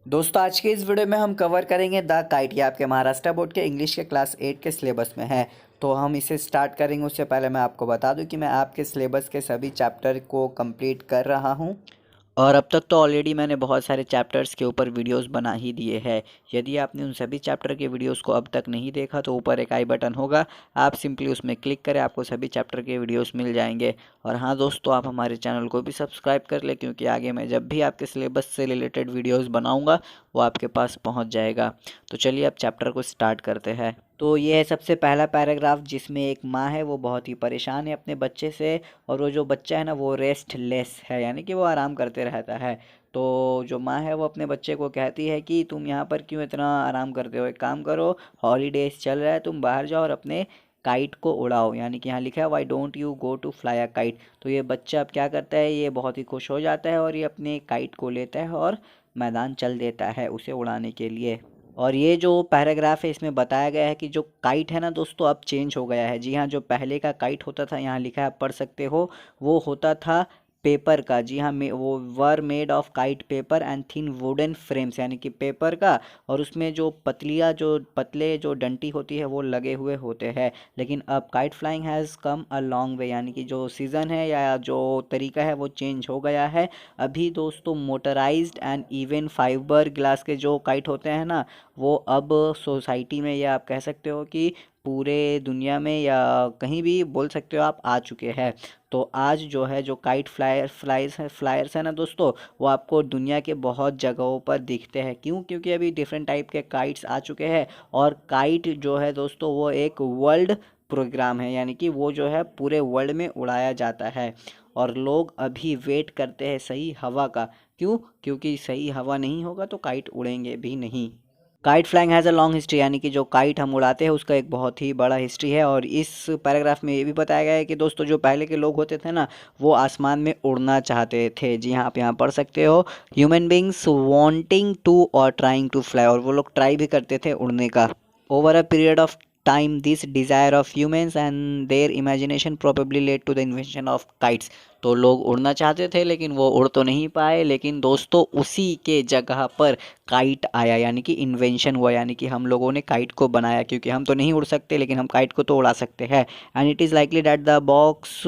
दोस्तों आज के इस वीडियो में हम कवर करेंगे द काइट। ये आपके महाराष्ट्र बोर्ड के इंग्लिश के क्लास 8 के सिलेबस में है। तो हम इसे स्टार्ट करेंगे उससे पहले मैं आपको बता दूं कि मैं आपके सिलेबस के सभी चैप्टर को कंप्लीट कर रहा हूं और अब तक तो ऑलरेडी मैंने बहुत सारे चैप्टर्स के ऊपर वीडियोस बना ही दिए हैं। यदि आपने उन सभी चैप्टर के वीडियोस को अब तक नहीं देखा तो ऊपर एक आई बटन होगा, आप सिंपली उसमें क्लिक करें, आपको सभी चैप्टर के वीडियोस मिल जाएंगे। और हाँ दोस्तों, आप हमारे चैनल को भी सब्सक्राइब कर लें क्योंकि आगे मैं जब भी आपके सिलेबस से रिलेटेड वीडियोज़ बनाऊँगा वो आपके पास पहुँच जाएगा। तो चलिए अब चैप्टर को स्टार्ट करते हैं। तो ये है सबसे पहला पैराग्राफ जिसमें एक माँ है, वो बहुत ही परेशान है अपने बच्चे से। और वो जो बच्चा है ना वो रेस्टलेस है, यानी कि वो आराम करते रहता है। तो जो माँ है वो अपने बच्चे को कहती है कि तुम यहाँ पर क्यों इतना आराम करते हो, एक काम करो, हॉलीडेज चल रहा है, तुम बाहर जाओ और अपने काइट को उड़ाओ। यानी कि यहाँ लिखा है why don't you go to fly a kite. तो ये बच्चा अब क्या करता है, ये बहुत ही खुश हो जाता है और ये अपने काइट को लेता है और मैदान चल देता है उसे उड़ाने के लिए। और ये जो पैराग्राफ है इसमें बताया गया है कि जो काइट है ना दोस्तों अब चेंज हो गया है। जी हाँ, जो पहले का काइट होता था, यहाँ लिखा है आप पढ़ सकते हो, वो होता था पेपर का। जी हाँ, वो were made of kite paper and thin wooden frames, यानी कि पेपर का, और उसमें जो पतले जो डंटी होती है वो लगे हुए होते हैं। लेकिन अब kite flying has come a long way, यानी कि जो सीज़न है या जो तरीका है वो चेंज हो गया है। अभी दोस्तों motorised and even fibre glass के जो काइट होते हैं ना, वो अब सोसाइटी में, या आप कह सकते हो कि पूरे दुनिया में या कहीं भी बोल सकते हो आप, आ चुके हैं। तो आज जो है जो काइट फ्लायर्स है ना दोस्तों, वो आपको दुनिया के बहुत जगहों पर दिखते हैं। क्यों? क्योंकि अभी डिफरेंट टाइप के काइट्स आ चुके हैं। और काइट जो है दोस्तों वो एक वर्ल्ड प्रोग्राम है, यानी कि वो जो है पूरे वर्ल्ड में उड़ाया जाता है। और लोग अभी वेट करते हैं सही हवा का। क्यों? क्योंकि सही हवा नहीं होगा तो काइट उड़ेंगे भी नहीं। Kite flying has a long history, यानी कि जो काइट हम उड़ाते हैं उसका एक बहुत ही बड़ा हिस्ट्री है। और इस पैराग्राफ में ये भी बताया गया है कि दोस्तों जो पहले के लोग होते थे ना, वो आसमान में उड़ना चाहते थे। जी हाँ, आप यहाँ पढ़ सकते हो, ह्यूमन बींग्स वांटिंग टू और ट्राइंग टू फ्लाई, और वो लोग ट्राई भी करते थे उड़ने का। Over a period of time this desire of humans and their imagination probably led to the invention of kites. तो लोग उड़ना चाहते थे लेकिन वो उड़ तो नहीं पाए, लेकिन दोस्तों उसी के जगह पर काइट आया, यानी कि इन्वेंशन हुआ, यानी कि हम लोगों ने काइट को बनाया। क्योंकि हम तो नहीं उड़ सकते लेकिन हम काइट को तो उड़ा सकते हैं। And it is likely that the box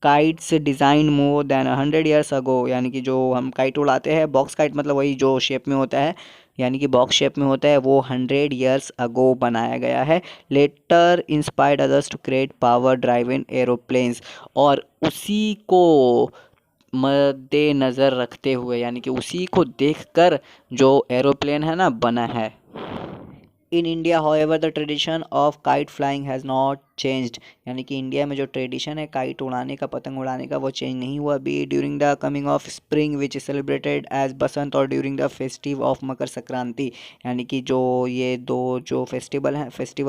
kites design more than 100 years ago, यानी कि जो हम काइट उड़ाते हैं, बॉक्स काइट मतलब वही जो शेप में होता है, यानी कि बॉक्स शेप में होता है, वो 100 ईयर्स अगो बनाया गया है। Later inspired others to create power drive in aeroplanes, और उसी को मद्देनज़र रखते हुए, यानी कि उसी को देखकर जो एरोप्लेन है ना बना है। In India however the tradition of kite flying has not changed, यानी कि इंडिया में जो ट्रेडिशन है काइट उड़ाने का, पतंग उड़ाने का, वो चेंज नहीं हुआ अभी। During the coming of spring which is celebrated as Basant, और during the festive of Makar Sankranti, यानी कि जो ये दो जो फेस्टिवल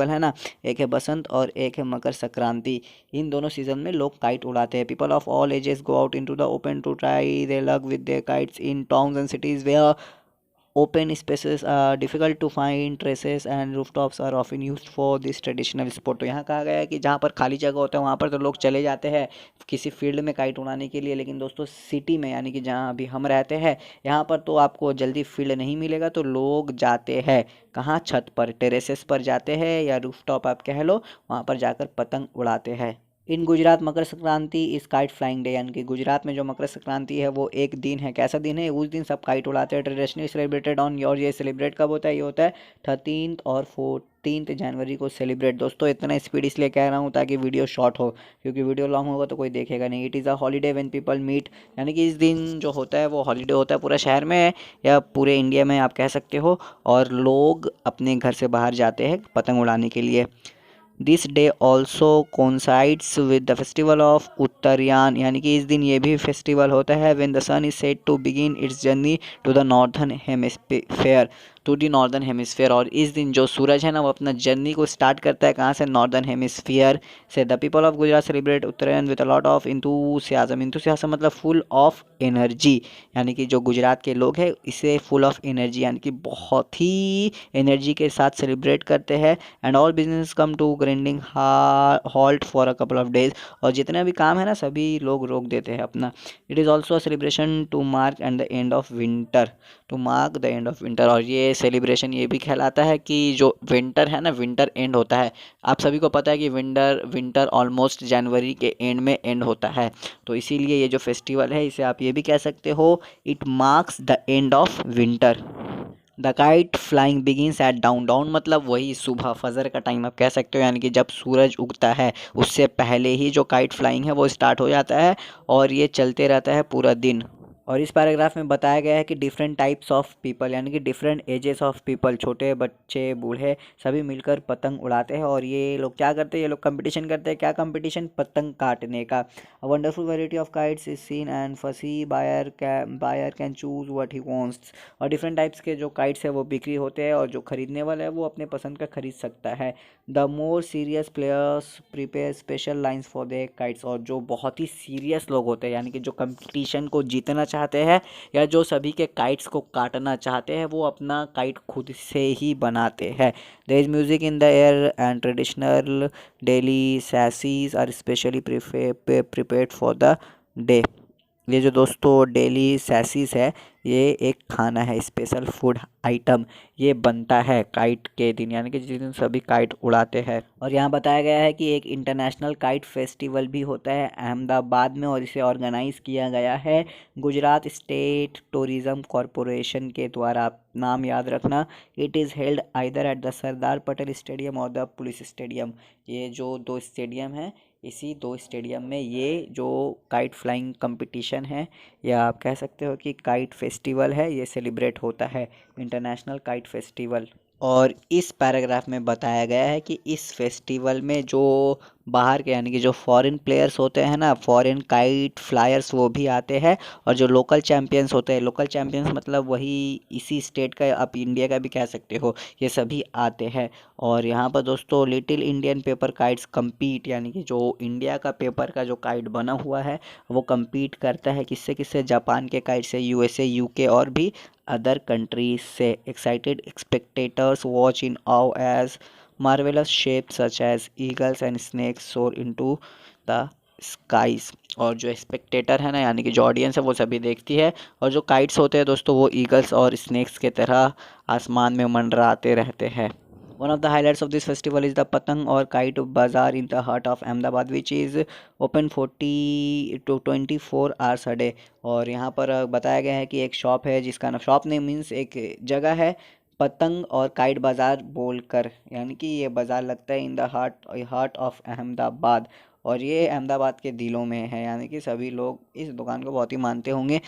है ना, एक है बसंत और एक है मकर संक्रांति, इन दोनों सीजन में लोग काइट उड़ाते हैं। People of all ages go out into the open to try their luck with their kites in towns and cities where open spaces are difficult to find traces and rooftops are often used for this traditional sport। तो यहाँ कहा गया है कि जहाँ पर खाली जगह होता है वहाँ पर तो लोग चले जाते हैं किसी फील्ड में काइट उड़ाने के लिए, लेकिन दोस्तों सिटी में, यानी कि जहाँ अभी हम रहते हैं, यहाँ पर तो आपको जल्दी फील्ड नहीं मिलेगा। तो लोग जाते हैं कहाँ? छत पर, टेरेसेस पर जाते हैं, या रूफटॉप आप कह लो, वहाँ पर जाकर पतंग उड़ाते हैं। इन गुजरात मकर संक्रांति इस काइट फ्लाइंग डे, यानी कि गुजरात में जो मकर संक्रांति है वो एक दिन है। कैसा दिन है? उस दिन सब काइट उड़ाते हैं। ट्रेडिशनली सेलिब्रेटेड ऑन, और ये सेलिब्रेट कब होता है? ये होता है 13 और 14 जनवरी को सेलिब्रेट। दोस्तों इतना स्पीड इसलिए कह रहा हूँ ताकि वीडियो शॉर्ट हो, क्योंकि वीडियो लॉन्ग होगा तो कोई देखेगा नहीं। It is a holiday when people meet, यानी कि इस दिन जो होता है वो हॉलीडे होता है पूरा शहर में या पूरे इंडिया में आप कह सकते हो, और लोग अपने घर से बाहर जाते हैं पतंग उड़ाने के लिए। This day also coincides with the festival of Uttarayan, यानी कि इस दिन ये भी फेस्टिवल होता है when the sun is set to begin its journey to the northern hemisphere. To the northern hemisphere. और इस दिन जो सूरज है ना वो अपना जर्नी को स्टार्ट करता है कहाँ से, नॉर्दर्न हेमिस्फीयर से। The people of Gujarat celebrate Uttarayan with a lot of enthusiasm. Enthusiasm मतलब फुल ऑफ एनर्जी, यानी कि जो गुजरात के लोग हैं इसे फुल ऑफ एनर्जी यानी कि बहुत ही एनर्जी के साथ सेलिब्रेट करते हैं। And all business come to grinding halt for a couple of days. और जितने भी काम है ना सभी लोग रोक देते हैं अपना। It is also a celebration to mark and the end of winter, to mark the end of winter. और ये सेलिब्रेशन ये भी कहलाता है कि जो विंटर है ना, विंटर एंड होता है। आप सभी को पता है कि विंटर ऑलमोस्ट जनवरी के एंड में एंड होता है, तो इसीलिए ये जो फेस्टिवल है इसे आप ये भी कह सकते हो, it marks the end of winter. The kite flying begins at down. Down मतलब वही सुबह फजर का टाइम आप कह सकते हो, यानी कि जब सूरज उगता है उससे पहले ही जो काइट फ्लाइंग है वो स्टार्ट हो जाता है और ये चलते रहता है पूरा दिन। और इस पैराग्राफ में बताया गया है कि डिफरेंट टाइप्स ऑफ पीपल, यानी कि डिफरेंट एजेस ऑफ पीपल, छोटे बच्चे बूढ़े सभी मिलकर पतंग उड़ाते हैं। और ये लोग क्या करते हैं, ये लोग कंपटीशन करते हैं। क्या कंपटीशन, पतंग काटने का। A wonderful variety of kites is seen and fussy buyer can choose what he wants. और डिफरेंट टाइप्स के जो काइट्स है वो बिक्री होते हैं और जो खरीदने वाला है वो अपने पसंद का खरीद सकता है। The more serious players prepare special lines for the kites. और जो बहुत ही सीरियस लोग होते हैं, यानी कि जो कंपटीशन को जीतना चाहते हैं या जो सभी के काइट्स को काटना चाहते हैं, वो अपना काइट खुद से ही बनाते हैं। There is music in the air and traditional delicacies are specially prepared for the day. ये जो दोस्तों डेली सैसीज है ये एक खाना है, स्पेशल फूड आइटम, ये बनता है काइट के दिन, यानी कि जिस दिन सभी काइट उड़ाते हैं। और यहाँ बताया गया है कि एक इंटरनेशनल काइट फेस्टिवल भी होता है अहमदाबाद में और इसे ऑर्गेनाइज किया गया है गुजरात स्टेट टूरिज्म कॉरपोरेशन के द्वारा। आप नाम याद रखना, it is held either at the Sardar Patel stadium और द पुलिस स्टेडियम। ये जो दो स्टेडियम हैं, इसी दो स्टेडियम में ये जो काइट फ्लाइंग कंपटीशन है या आप कह सकते हो कि काइट फेस्टिवल है ये सेलिब्रेट होता है, इंटरनेशनल काइट फेस्टिवल। और इस पैराग्राफ में बताया गया है कि इस फेस्टिवल में जो बाहर के यानी कि जो फॉरेन प्लेयर्स होते हैं ना, फॉरेन काइट फ्लायर्स, वो भी आते हैं। और जो लोकल चैम्पियंस होते हैं, लोकल चैम्पियंस मतलब वही इसी स्टेट का, आप इंडिया का भी कह सकते हो, ये सभी आते हैं। और यहाँ पर दोस्तों little Indian paper kites compete, यानी कि जो इंडिया का पेपर का जो काइट बना हुआ है वो कम्पीट करता है किससे किससे, जापान के काइट से, यूएसए, यूके और भी अदर कंट्रीज से। Excited spectators watch in awe as marvelous shapes such as eagles and snakes soar into the skies। और जो स्पेक्टेटर है ना, यानी कि जो ऑडियंस है वो सभी देखती है, और जो काइट्स होते हैं दोस्तों वो ईगल्स और स्नेक्स के तरह आसमान में मंडराते रहते हैं। One of the highlights of this festival is the Patang or Kite Bazaar in the heart of Ahmedabad, which is open 40 to 24 hours a day। और यहाँ पर बताया गया है कि एक शॉप है जिसका नाम, शॉप नहीं मीन्स एक जगह है, पतंग और काइट बाज़ार बोलकर, यानी कि ये बाज़ार लगता है in the heart of Ahmedabad. और ये अहमदाबाद के दिलों में है, यानी कि सभी लोग इस दुकान को बहुत ही मानते होंगे।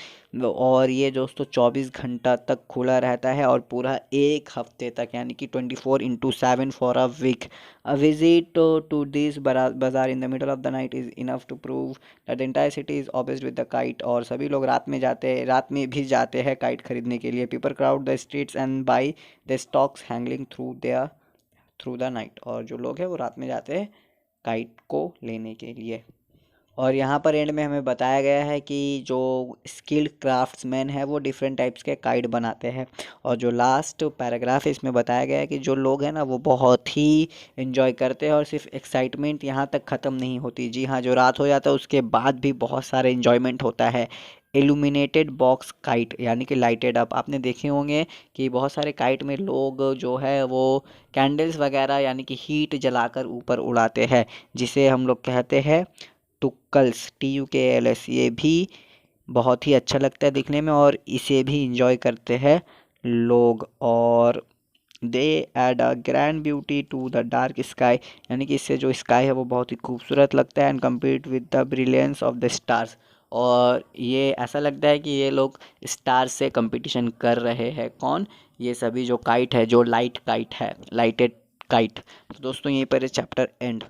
और ये दोस्तों 24 घंटा तक खुला रहता है और पूरा एक हफ्ते तक, यानी कि 24/7 for a week. A visit to this बाज़ार in the middle of the night is enough to prove that the entire city is obsessed with the kite. और सभी लोग रात में भी जाते हैं काइट खरीदने के लिए। People crowd the streets and buy the stocks haggling through the night. और जो लोग हैं वो रात में जाते हैं काइट को लेने के लिए। और यहाँ पर एंड में हमें बताया गया है कि जो स्किल्ड क्राफ्ट्समैन है वो डिफरेंट टाइप्स के काइट बनाते हैं। और जो लास्ट पैराग्राफ है इसमें बताया गया है कि जो लोग हैं ना वो बहुत ही इन्जॉय करते हैं और सिर्फ एक्साइटमेंट यहाँ तक ख़त्म नहीं होती। जी हाँ, जो रात हो जाता है उसके बाद भी बहुत सारे इन्जॉयमेंट होता है। इल्यूमिनेटेड बॉक्स काइट, यानी कि लाइटेड अप, आपने देखे होंगे कि बहुत सारे काइट में लोग जो है वो कैंडल्स वगैरह यानी कि हीट जलाकर ऊपर उड़ाते हैं, जिसे हम लोग कहते हैं टुक्कल्स, TUKLS। ये भी बहुत ही अच्छा लगता है दिखने में और इसे भी इंजॉय करते हैं लोग। और they add a grand beauty to the dark sky, यानी कि इससे जो स्काई है वो बहुत ही खूबसूरत लगता है। And compete with the brilliance of the stars. और ये ऐसा लगता है कि ये लोग स्टार्स से कंपटीशन कर रहे हैं। कौन, ये सभी जो काइट है, जो लाइट काइट है, लाइटेड काइट। तो दोस्तों यहीं पर चैप्टर एंड।